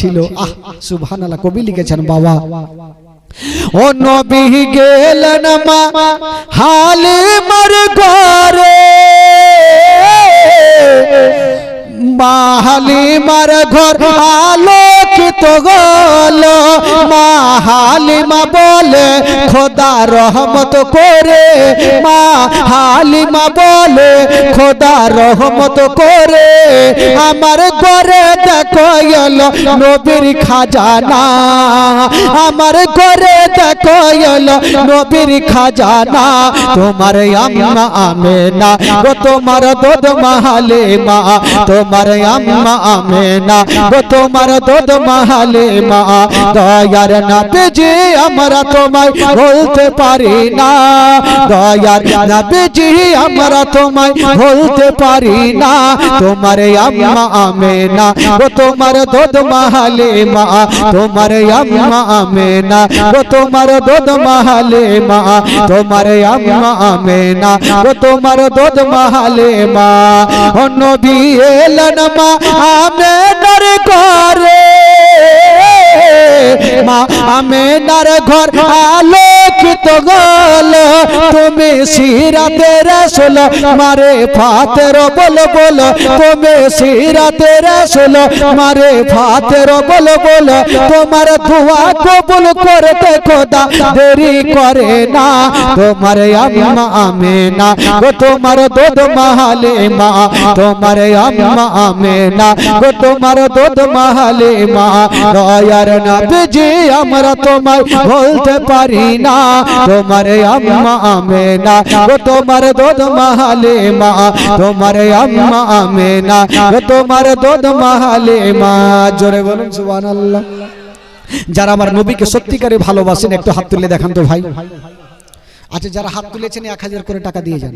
ছিল। সুবহানাল্লাহ। কবি লিখেছেন বাবা, ও নবী গেলেন মা হালিমার ঘরে, মা হালিমার ঘর আলোকিত হল। মা হালিমা বলে খোদা রহমত করে, মা হালিমা বলে খোদা রহমত করে, আমার ঘরে দেখো এলো নবীর খাজানা, আমার ঘরে দেখো এলো নবীর খাজানা। তোমার আম্মা আমেনা গো তোমার দুধ মাহালে মা, তোমার আম্মা আমেনা গো তোমার দুধ মাহালে মা। দয়ার নবীজি আমরা তোমায় বলতে পারি না, দয়ার নবীজি আমরা তোমায় বলতে পারি না। তোমার আম্মা আমেনা গো তোমার দুধ মাহালে মা, তোমার আম্মা আমেনা গো তোমার দুধ মাহালে মা, তোমার আম্মা আমেনা গো তোমার দুধ মাহালে মা। ও নবী এলেন মা আমেনার ঘরে, মা আমেনার ঘর আলোকিত হল। তুমি সিরাতে রাসূল মারে ফাতের বল বল, তুমি সিরাতে রাসূল মারে ফাতের বল বল। তোমার দোয়া কবুল করতে খোদা দেরি করে না। তোমার আম্মা আমেনা গো তোমার দুধ মাহালে মা, তোমার আম্মা আমেনা গো তোমার দুধ মাহালে মা। দয়ার নবীজি আমরা তোমায় বলতে পারি না, তোমার আম্মা আমেনা গো তোমার দুধ মাহালে মা, তোমার আম্মা আমেনা গো তোমার দুধ মাহালে মা। জোরে বলুন সুবহানাল্লাহ। যারা আমার নবীকে সত্যিকারে ভালোবাসেন একটু হাত তুলে দেখান তো ভাই। আচ্ছা, যারা হাত তুলেছেন 1000 করে টাকা দিয়ে যান।